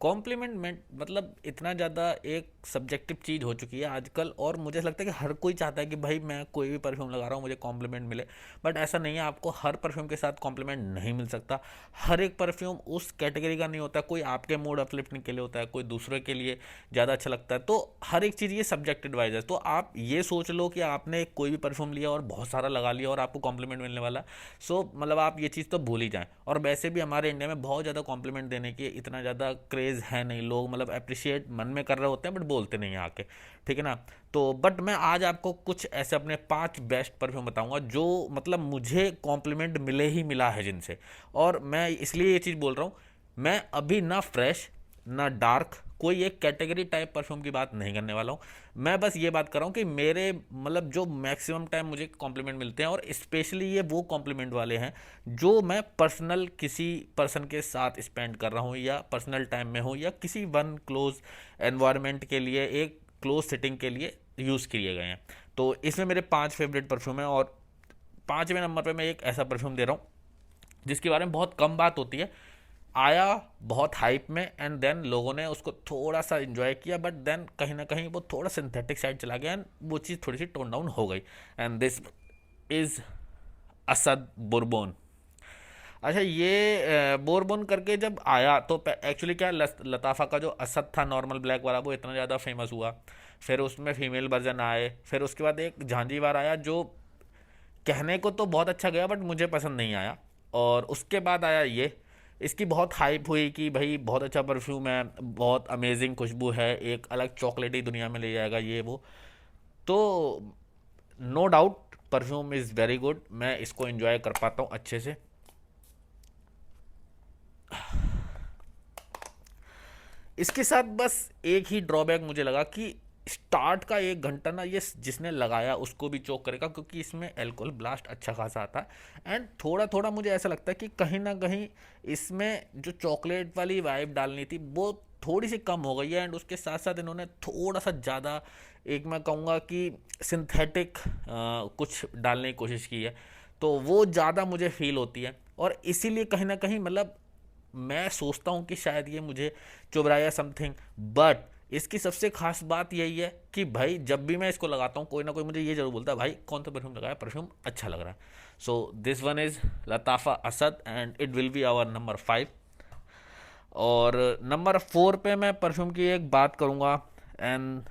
Complement में मतलब इतना ज़्यादा एक सब्जेक्टिव चीज़ हो चुकी है आजकल, और मुझे लगता है कि हर कोई चाहता है कि भाई मैं कोई भी परफ्यूम लगा रहा हूँ मुझे कॉम्प्लीमेंट मिले। बट ऐसा नहीं है, आपको हर परफ्यूम के साथ कॉम्प्लीमेंट नहीं मिल सकता। हर एक परफ्यूम उस कैटेगरी का नहीं होता, कोई आपके मूड अपलिफ्टिंग के लिए होता है, कोई दूसरे के लिए ज़्यादा अच्छा लगता है। तो हर एक चीज़ ये सब्जेक्टिव वाइज है। तो आप ये सोच लो कि आपने कोई भी परफ्यूम लिया और बहुत सारा लगा लिया और आपको कॉम्प्लीमेंट मिलने वाला। सो मतलब आप ये चीज़ तो भूल ही जाएं। और वैसे भी हमारे इंडिया में बहुत ज़्यादा कॉम्प्लीमेंट देने की इतना ज़्यादा क्रेज़ है नहीं, लोग मतलब अप्रिशिएट मन में कर रहे होते हैं बट बोलते नहीं हैं आके। ठीक है ना। तो बट मैं आज आपको कुछ ऐसे अपने 5 बेस्ट परफ्यूम बताऊंगा जो मतलब मुझे कॉम्प्लीमेंट मिले ही मिला है जिनसे। और मैं इसलिए ये चीज़ बोल रहा हूँ, मैं अभी ना फ्रेश ना डार्क कोई एक कैटेगरी टाइप परफ्यूम की बात नहीं करने वाला हूँ। मैं बस ये बात कर रहा हूँ कि मेरे मतलब जो मैक्सिमम टाइम मुझे कॉम्प्लीमेंट मिलते हैं, और स्पेशली ये वो कॉम्प्लीमेंट वाले हैं जो मैं पर्सनल किसी पर्सन के साथ स्पेंड कर रहा हूँ, या पर्सनल टाइम में हूँ, या किसी वन क्लोज एनवायरनमेंट के लिए, एक क्लोज सेटिंग के लिए यूज़ किए गए हैं। तो इसमें मेरे 5 फेवरेट परफ्यूम हैं, और 5वें नंबर पे मैं एक ऐसा परफ्यूम दे रहा हूँ जिसके बारे में बहुत कम बात होती है। आया बहुत हाइप में, एंड देन लोगों ने उसको थोड़ा सा इन्जॉय किया, बट देन कहीं ना कहीं वो थोड़ा सिंथेटिक साइड चला गया एंड वो चीज़ थोड़ी सी टोन डाउन हो गई। And this is Asad Bourbon. अच्छा, ये बोरबोन करके जब आया तो एक्चुअली क्या लताफ़ा का जो असद था नॉर्मल ब्लैक वाला वो इतना ज़्यादा फेमस हुआ। फिर उसमें फीमेल वर्जन आए, फिर उसके बाद एक झांझीवार आया जो कहने को तो बहुत अच्छा गया बट मुझे पसंद नहीं आया। और उसके बाद आया ये, इसकी बहुत हाइप हुई कि भाई बहुत अच्छा परफ्यूम है, बहुत अमेजिंग खुशबू है, एक अलग चॉकलेटी दुनिया में ले जाएगा ये वो। तो no doubt perfume is very good, मैं इसको एंजॉय कर पाता हूँ अच्छे से। इसके साथ बस एक ही ड्रॉबैक मुझे लगा कि स्टार्ट का 1 घंटा ना ये जिसने लगाया उसको भी चोक करेगा, क्योंकि इसमें एल्कोहल ब्लास्ट अच्छा खासा आता है। एंड थोड़ा थोड़ा मुझे ऐसा लगता है कि कहीं ना कहीं इसमें जो चॉकलेट वाली वाइब डालनी थी वो थोड़ी सी कम हो गई है। एंड उसके साथ साथ इन्होंने थोड़ा सा ज़्यादा, एक मैं कहूँगा कि सिंथेटिक कुछ डालने की कोशिश की है, तो वो ज़्यादा मुझे फील होती है। और इसीलिए कहीं ना कहीं मतलब मैं सोचता हूँ कि शायद ये मुझे चुभ रहा है या समथिंग। बट इसकी सबसे खास बात यही है कि भाई जब भी मैं इसको लगाता हूँ कोई ना कोई मुझे ये जरूर बोलता है भाई कौन सा परफ्यूम लगाया, परफ्यूम अच्छा लग रहा है। So this one is Lattafa Asad and it will be our number 5। और नंबर 4 पे मैं परफ्यूम की एक बात करूँगा। एंड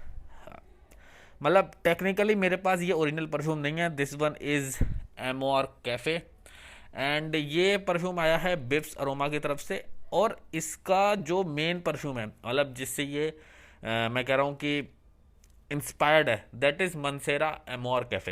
मतलब टेक्निकली मेरे पास ये ओरिजिनल परफ्यूम नहीं है, this one is Amor cafe. And ये परफ्यूम आया है बिप्स अरोमा की तरफ से। और इसका जो मेन परफ्यूम है मतलब जिससे ये मैं कह रहा हूँ कि इंस्पायर्ड है, that is Mansera Amor cafe.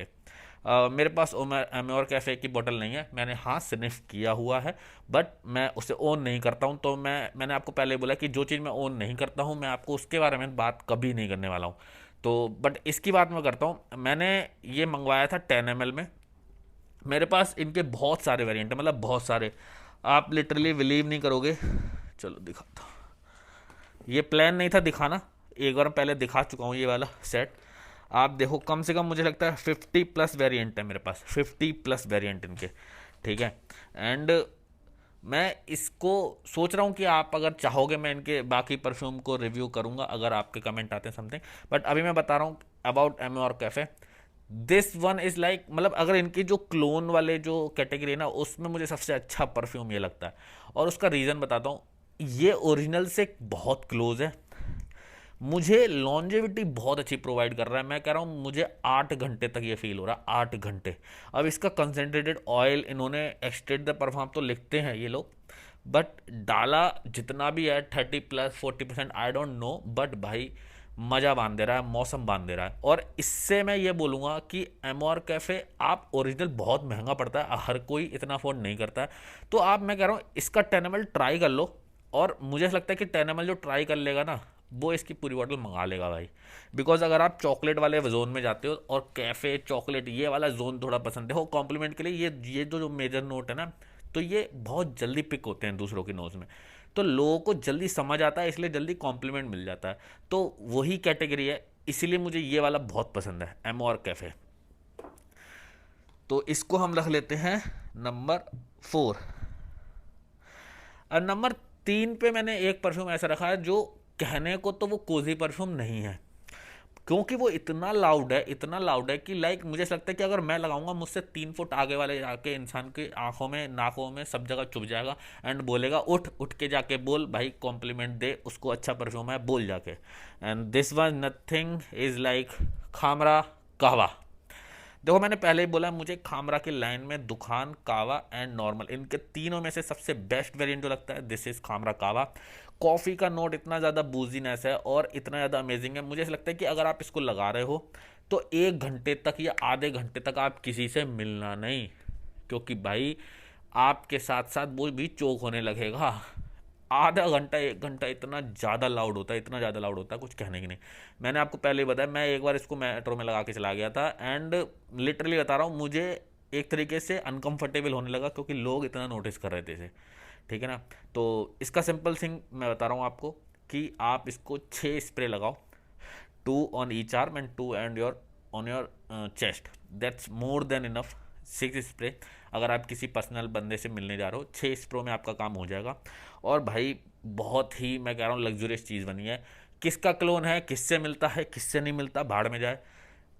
मेरे पास एम्योर कैफ़े की बोतल नहीं है, मैंने हाँ स्निफ किया हुआ है बट मैं उसे ओन नहीं करता हूँ। तो मैंने आपको पहले बोला कि जो चीज़ मैं ओन नहीं करता हूँ मैं आपको उसके बारे में बात कभी नहीं करने वाला हूँ। तो बट इसकी बात मैं करता हूँ, मैंने ये मंगवाया था 10 ml में। मेरे पास इनके बहुत सारे वेरिएंट हैं, मतलब बहुत सारे, आप लिटरली बिलीव नहीं करोगे। चलो दिखाता हूँ। ये प्लान नहीं था दिखाना, एक बार पहले दिखा चुका हूँ ये वाला सेट। आप देखो कम से कम मुझे लगता है 50+ वेरिएंट है मेरे पास, 50+ वेरिएंट इनके। ठीक है। एंड मैं इसको सोच रहा हूँ कि आप अगर चाहोगे मैं इनके बाकी परफ्यूम को रिव्यू करूँगा अगर आपके कमेंट आते हैं समथिंग। बट अभी मैं बता रहा हूँ अबाउट एम और cafe. This one is like मतलब अगर इनकी जो क्लोन वाले जो कैटेगरी है ना उसमें मुझे सबसे अच्छा परफ्यूम ये लगता है। और उसका रीज़न बताता हूँ, ये ओरिजिनल से बहुत क्लोज है, मुझे लॉन्जेविटी बहुत अच्छी प्रोवाइड कर रहा है। मैं कह रहा हूँ मुझे 8 घंटे तक ये फील हो रहा है, 8 घंटे। अब इसका कंसेंट्रेटेड ऑयल इन्होंने एक्सटेंड द परफॉर्म तो लिखते हैं ये लोग, बट डाला जितना भी है 30+40% आई डोंट नो, बट भाई मज़ा बांध दे रहा है, मौसम बांध दे रहा है। और इससे मैं ये बोलूँगा कि एमओर कैफ़े आप ओरिजिनल बहुत महंगा पड़ता है, हर कोई इतना अफोर्ड नहीं करता है। तो आप मैं कह रहा हूँ इसका 10 ml ट्राई कर लो। और मुझे ऐसा लगता है कि 10 ml जो ट्राई कर लेगा ना वो इसकी पूरी बॉटल मंगा लेगा भाई। बिकॉज अगर आप चॉकलेट वाले जोन में जाते हो और कैफ़े चॉकलेट ये वाला जोन थोड़ा पसंद है हो कॉम्प्लीमेंट के लिए, ये जो मेजर नोट है ना, तो ये बहुत जल्दी पिक होते हैं दूसरों की नोज़ में। तो लोगों को जल्दी समझ आता है, इसलिए जल्दी कॉम्प्लीमेंट मिल जाता है। तो वही कैटेगरी है, इसीलिए मुझे ये वाला बहुत पसंद है एम और कैफ़े। तो इसको हम रख लेते हैं नंबर 4। और नंबर 3 पे मैंने एक परफ्यूम ऐसा रखा है जो कहने को तो वो कोजी परफ्यूम नहीं है, क्योंकि वो इतना लाउड है कि लाइक मुझे ऐसा लगता है कि अगर मैं लगाऊंगा मुझसे 3 फुट आगे वाले जाके इंसान की आंखों में नाकों में सब जगह चुभ जाएगा एंड बोलेगा उठ उठ के जाके बोल भाई, कॉम्प्लीमेंट दे उसको, अच्छा परफ्यूम है बोल जाके। And this was nothing is like Khamra कहवा। देखो मैंने पहले ही बोला मुझे खामरा की लाइन में दुखान, कावा एंड नॉर्मल, इनके तीनों में से सबसे बेस्ट वेरिएंट जो लगता है दिस इज खामरा कावा। कॉफ़ी का नोट इतना ज़्यादा बूजीनेस है और इतना ज़्यादा अमेजिंग है, मुझे ऐसा लगता है कि अगर आप इसको लगा रहे हो तो 1 घंटे तक या आधे घंटे तक आप किसी से मिलना नहीं, क्योंकि भाई आपके साथ साथ वो भी चोक होने लगेगा। आधा घंटा 1 घंटा इतना ज़्यादा लाउड होता है, इतना ज़्यादा लाउड होता है कुछ कहने की नहीं। मैंने आपको पहले ही बताया, मैं एक बार इसको मेट्रो में लगा के चला गया था एंड लिटरली बता रहा हूँ मुझे एक तरीके से अनकंफर्टेबल होने लगा क्योंकि लोग इतना नोटिस कर रहे थे इसे। ठीक है ना। तो इसका सिंपल थिंग मैं बता रहा हूँ आपको कि आप इसको 6 स्प्रे लगाओ, 2 on each arm and 2 on your chest, that's more than enough. 6 spray अगर आप किसी पर्सनल बंदे से मिलने जा रहे हो, 6 स्प्रो में आपका काम हो जाएगा। और भाई बहुत ही मैं कह रहा हूँ लग्जूरियस चीज़ बनी है। किसका क्लोन है, किससे मिलता है, किससे नहीं मिलता, भाड़ में जाए।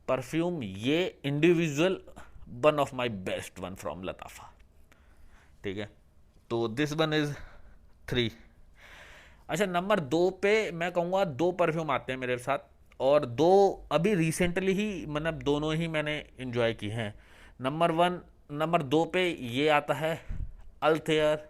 परफ्यूम ये individual one of my best one from Lattafa. ठीक है, तो दिस वन इज 3। अच्छा, नंबर 2 पे मैं कहूँगा 2 परफ्यूम आते हैं मेरे साथ, और 2 अभी रिसेंटली ही मतलब दोनों ही मैंने इन्जॉय की हैं। नंबर 2 पे ये आता है अल्थेयर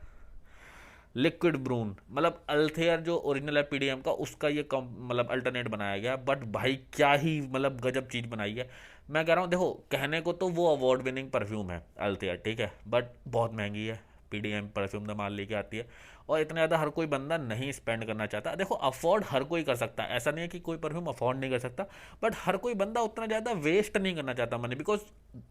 लिक्विड ब्रून, मतलब अल्थेयर जो ओरिजिनल है पीडीएम का, उसका ये कम मतलब अल्टरनेट बनाया गया, बट भाई क्या ही मतलब गजब चीज़ बनाई है। मैं कह रहा हूँ देखो कहने को तो वो अवार्ड विनिंग परफ्यूम है अल्थेयर, ठीक है, बट बहुत महंगी है। पीडीएम परफ्यूम धमाल लेके आती है और इतना ज़्यादा हर कोई बंदा नहीं स्पेंड करना चाहता। देखो अफोर्ड हर कोई कर सकता है, ऐसा नहीं है कि कोई परफ्यूम अफोर्ड नहीं कर सकता, बट हर कोई बंदा उतना ज़्यादा वेस्ट नहीं करना चाहता money, because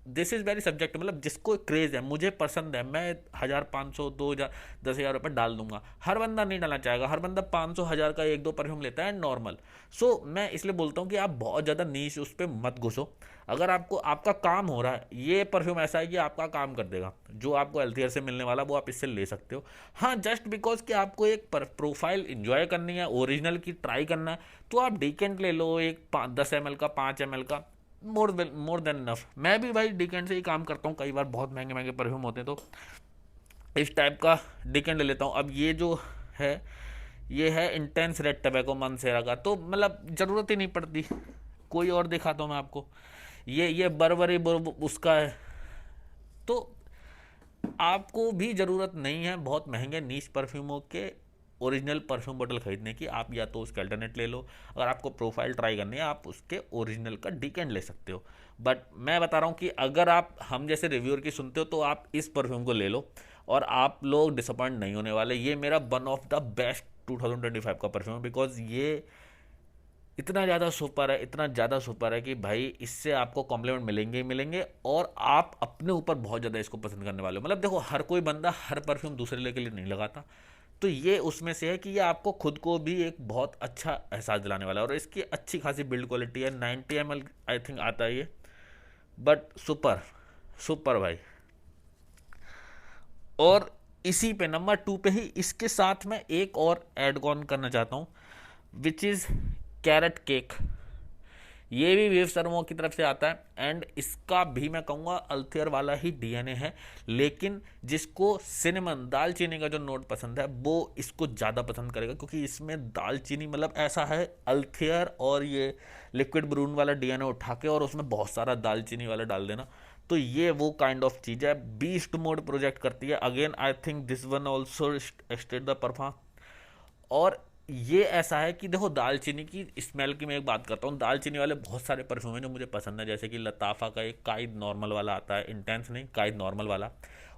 this is very subject. मतलब जिसको क्रेज़ है, मुझे पसंद है, मैं 1,000, 500, 2,000, 10,000 रुपये डाल दूंगा। हर बंदा नहीं डालना चाहेगा, हर बंदा 500, 1,000 का 1-2 परफ्यूम लेता है नॉर्मल। सो मैं इसलिए बोलता हूँ कि आप बहुत ज़्यादा नीश उस पर मत घुसो। अगर आपको आपका काम हो रहा है, ये परफ्यूम ऐसा है कि आपका काम कर देगा, जो आपको हेल्थियर से मिलने वाला वो आप इससे ले सकते हो। हाँ, जस्ट बिकॉज कि आपको एक प्रोफाइल इंजॉय करनी है, ओरिजिनल की ट्राई करना है, तो आप डिकेंट ले लो, एक 10 ml का, 5 ml का, मोर देन इनफ। मैं भी भाई डिकेंट से ही काम करता हूँ, कई बार बहुत महंगे महंगे परफ्यूम होते हैं तो इस टाइप का डिकेंट ले लेता हूँ। अब ये जो है ये है इंटेंस रेड टबैको मनसेरा का, तो मतलब ज़रूरत ही नहीं पड़ती, कोई और दिखाता हूँ मैं आपको। ये बर्बरी उसका है, तो आपको भी ज़रूरत नहीं है बहुत महंगे नीच परफ्यूमों के ओरिजिनल परफ्यूम बॉटल खरीदने की। आप या तो उसके अल्टरनेट ले लो, अगर आपको प्रोफाइल ट्राई करनी है आप उसके ओरिजिनल का डिकेंड ले सकते हो। बट मैं बता रहा हूँ कि अगर आप हम जैसे रिव्यूअर की सुनते हो तो आप इस परफ्यूम को ले लो और आप लोग डिसअपॉइंट नहीं होने वाले। ये मेरा वन ऑफ द बेस्ट 2025 का परफ्यूम है, बिकॉज ये इतना ज़्यादा सुपर है, इतना ज़्यादा सुपर है कि भाई इससे आपको कॉम्प्लीमेंट मिलेंगे ही मिलेंगे, और आप अपने ऊपर बहुत ज़्यादा इसको पसंद करने वाले हो। मतलब देखो हर कोई बंदा हर परफ्यूम दूसरे के लिए नहीं लगाता, तो ये उसमें से है कि ये आपको खुद को भी एक बहुत अच्छा एहसास दिलाने वाला है, और इसकी अच्छी खासी बिल्ड क्वालिटी है। 90 ml आई थिंक आता है ये, बट सुपर सुपर भाई। और इसी पे नंबर 2 पे ही इसके साथ मैं एक और ऐड ऑन करना चाहता हूँ, विच इज़ कैरेट केक। ये भी वेव सर्मो की तरफ से आता है एंड इसका भी मैं कहूँगा अल्थियर वाला ही डीएनए है, लेकिन जिसको सिनेमन दालचीनी का जो नोट पसंद है वो इसको ज़्यादा पसंद करेगा, क्योंकि इसमें दालचीनी मतलब ऐसा है अल्थियर और ये लिक्विड ब्रून वाला डीएनए उठा के और उसमें बहुत सारा दालचीनी वाला डाल देना, तो ये वो काइंड ऑफ चीज़ है। बीस्ट मोड प्रोजेक्ट करती है again, I think this one also एक्सटेड the perform. और ये ऐसा है कि देखो दालचीनी की स्मेल की मैं एक बात करता हूँ, दालचीनी वाले बहुत सारे परफ्यूम हैं जो मुझे पसंद है, जैसे कि लताफ़ा का एक काइद नॉर्मल वाला आता है, इंटेंस नहीं काइद नॉर्मल वाला,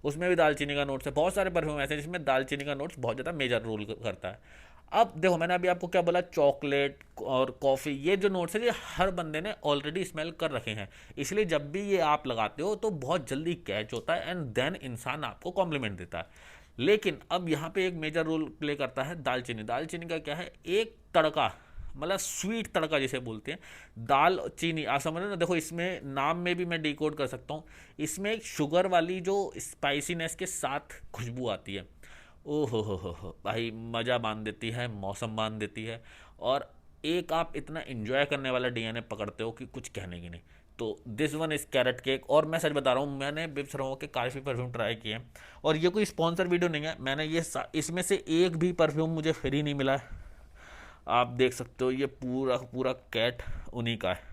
उसमें भी दालचीनी का नोट्स है। बहुत सारे परफ्यूम ऐसे हैं जिसमें दालचीनी का नोट्स बहुत ज़्यादा मेजर रोल करता है। अब देखो मैंने अभी आपको क्या बोला, चॉकलेट और कॉफ़ी, ये जो नोट्स है ये हर बंदे ने ऑलरेडी स्मेल कर रखे हैं, इसलिए जब भी ये आप लगाते हो तो बहुत जल्दी कैच होता है एंड देन इंसान आपको कॉम्प्लीमेंट देता है। लेकिन अब यहाँ पे एक मेजर रोल प्ले करता है दालचीनी। दालचीनी का क्या है, एक तड़का, मतलब स्वीट तड़का जिसे बोलते हैं, दाल चीनी, आप समझ रहे हो ना। देखो इसमें नाम में भी मैं डिकोड कर सकता हूँ, इसमें एक शुगर वाली जो स्पाइसीनेस के साथ खुशबू आती है, ओ हो भाई, मज़ा बांध देती है, मौसम बांध देती है। और एक आप इतना इंजॉय करने वाला डीएनए पकड़ते हो कि कुछ कहने की नहीं। तो this one is carrot cake. और मैं सच बता रहा हूँ, मैंने बिप्स रहो के काफ़ी परफ्यूम ट्राई किए हैं, और ये कोई स्पॉन्सर वीडियो नहीं है। मैंने इसमें से एक भी परफ्यूम मुझे फ्री नहीं मिला है। आप देख सकते हो, ये पूरा पूरा कैट उन्हीं का है।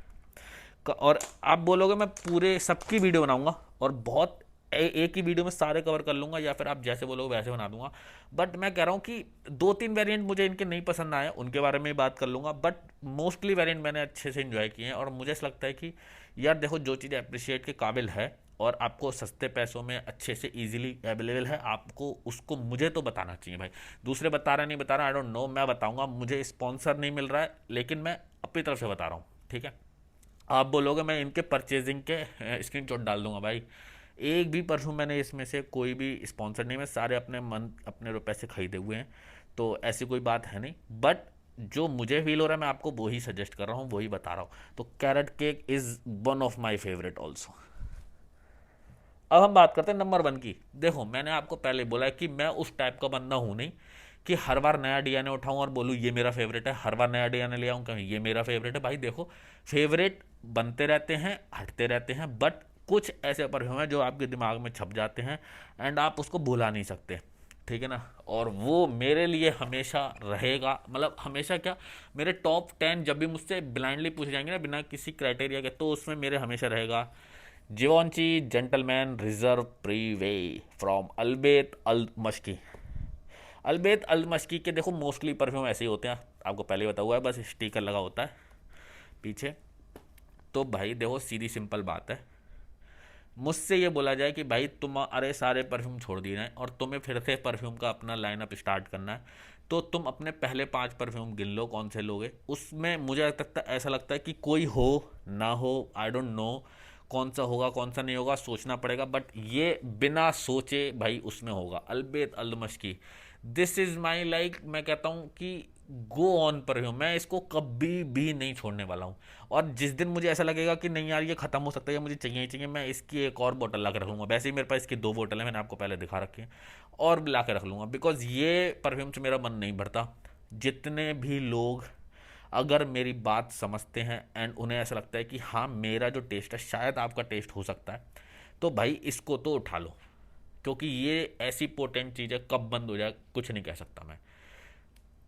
और आप बोलोगे मैं पूरे सबकी वीडियो बनाऊंगा और बहुत एक ही वीडियो में सारे कवर कर लूंगा, या फिर आप जैसे बोलोगे वैसे बना दूंगा। बट मैं कह रहा हूँ कि दो तीन वेरिएंट मुझे इनके नहीं पसंद आए, उनके बारे में बात कर लूंगा। बट मोस्टली वेरिएंट मैंने अच्छे से इन्जॉय किए हैं, और मुझे ऐसा लगता है कि यार देखो, जो चीज़ अप्रिशिएट के काबिल है और आपको सस्ते पैसों में अच्छे से इजीली अवेलेबल है, आपको उसको मुझे तो बताना चाहिए भाई। दूसरे बता रहे नहीं बता रहा, आई डोंट नो, मैं बताऊंगा। मुझे स्पॉन्सर नहीं मिल रहा है, लेकिन मैं अपनी तरफ से बता रहा हूँ, ठीक है। आप बोलोगे मैं इनके परचेजिंग के स्क्रीनशॉट डाल दूंगा भाई। एक भी परफ्यूम मैंने इसमें से कोई भी स्पॉन्सर नहीं, मैं सारे अपने मन अपने रुपए से खरीदे हुए हैं। तो ऐसी कोई बात है नहीं। बट जो मुझे फील हो रहा है मैं आपको वही सजेस्ट कर रहा हूँ, वही बता रहा हूँ। तो carrot cake is one of my favourite also. अब हम बात करते हैं नंबर वन की। देखो, मैंने आपको पहले बोला है कि मैं उस टाइप का बंदा हूँ नहीं कि हर बार नया डीएनए उठाऊं और बोलूँ ये मेरा फेवरेट है, हर बार नया डीएनए ले आऊँ कहूँ ये मेरा फेवरेट है। भाई देखो, फेवरेट बनते रहते हैं, हटते रहते हैं, बट कुछ ऐसे परफ्यूम हैं जो आपके दिमाग में छप जाते हैं एंड आप उसको भुला नहीं सकते, ठीक है ना। और वो मेरे लिए हमेशा रहेगा, मतलब हमेशा क्या, मेरे टॉप 10 जब भी मुझसे ब्लाइंडली पूछे जाएंगे ना, बिना किसी क्राइटेरिया के, तो उसमें मेरे हमेशा रहेगा जिवॉन्ची जेंटलमैन रिजर्व प्रीवे फ्रॉम अल्बेत अल मश्की। अल्बेत अल मश्की के देखो मोस्टली परफ्यूम ऐसे ही होते हैं, आपको पहले बता हुआ है, बस स्टिकर लगा होता है पीछे। तो भाई देखो, सीधी सिंपल बात है, मुझसे ये बोला जाए कि भाई तुम अरे सारे परफ्यूम छोड़ दिए हैं और तुम्हें फिर से परफ्यूम का अपना लाइनअप स्टार्ट करना है, तो तुम अपने पहले 5 परफ्यूम गिन लो, कौन से लोगे। उसमें मुझे ऐसा लगता है कि कोई हो ना हो, आई डोंट नो कौन सा होगा कौन सा नहीं होगा, सोचना पड़ेगा। बट ये बिना सोचे भाई उसमें होगा अल्बेत अल्दमश की। दिस इज़ माई लाइक, मैं कहता हूँ कि गो ऑन परफ्यूम, मैं इसको कभी भी नहीं छोड़ने वाला हूँ। और जिस दिन मुझे ऐसा लगेगा कि नहीं यार ये ख़त्म हो सकता है या मुझे चाहिए ही चाहिए, मैं इसकी एक और बोतल ला के रख लूँगा। वैसे ही मेरे पास इसकी 2 बोतल है, मैंने आपको पहले दिखा रखी है, और ला के रख लूँगा। बिकॉज ये परफ्यूम से मेरा मन नहीं भरता। जितने भी लोग अगर मेरी बात समझते हैं एंड उन्हें ऐसा लगता है कि हाँ मेरा जो टेस्ट है शायद आपका टेस्ट हो सकता है, तो भाई इसको तो उठा लो, क्योंकि ये ऐसी पोटेंट चीज़ है, कब बंद हो जाए कुछ नहीं कह सकता मैं।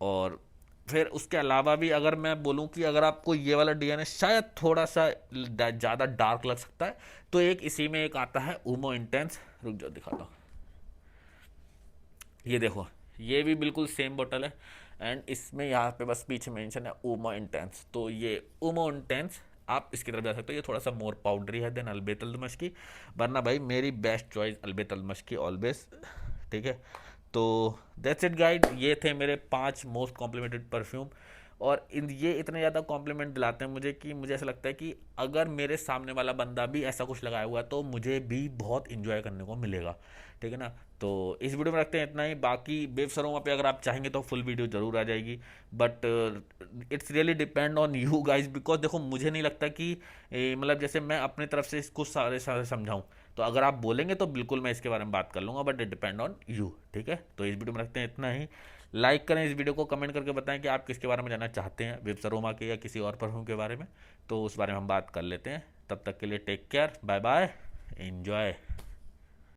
और फिर उसके अलावा भी अगर मैं बोलूँ कि अगर आपको ये वाला डीएनए शायद थोड़ा सा ज़्यादा डार्क लग सकता है, तो एक इसी में एक आता है उमो इंटेंस, रुक जाओ दिखाता हूँ। ये देखो, ये भी बिल्कुल सेम बोतल है एंड इसमें यहाँ पे बस पीछे मेंशन है उमो इंटेंस। तो ये उमो इंटेंस, आप इसकी तरफ जा सकते हो। ये थोड़ा सा मोर पाउडरी है देन अलबेत अल्दमश की, वरना भाई मेरी बेस्ट चॉइस अलबेत अल्दमश की ऑलवेज, ठीक है। तो दैट्स इट गाइड, ये थे मेरे 5 मोस्ट कॉम्प्लीमेंटेड परफ्यूम। और ये इतने ज़्यादा कॉम्प्लीमेंट दिलाते हैं मुझे कि मुझे ऐसा लगता है कि अगर मेरे सामने वाला बंदा भी ऐसा कुछ लगाया हुआ है तो मुझे भी बहुत इंजॉय करने को मिलेगा, ठीक है ना। तो इस वीडियो में रखते हैं इतना ही। बाकी बेब सरोमा पे अगर आप चाहेंगे तो फुल वीडियो ज़रूर आ जाएगी, but it's really depend on you guys. Because देखो, मुझे नहीं लगता कि मतलब जैसे मैं अपनी तरफ से इसको सारे सारे समझाऊँ, तो अगर आप बोलेंगे तो बिल्कुल मैं इसके बारे में बात कर लूँगा, but it depend on you, ठीक है। तो इस वीडियो में रखते हैं इतना ही। लाइक करें इस वीडियो को, कमेंट करके बताएं कि आप किसके बारे में जानना चाहते हैं, वेब सरोमा के या किसी और परफ्यूम के बारे में, तो उस बारे में हम बात कर लेते हैं। तब तक के लिए take care, bye bye, enjoy.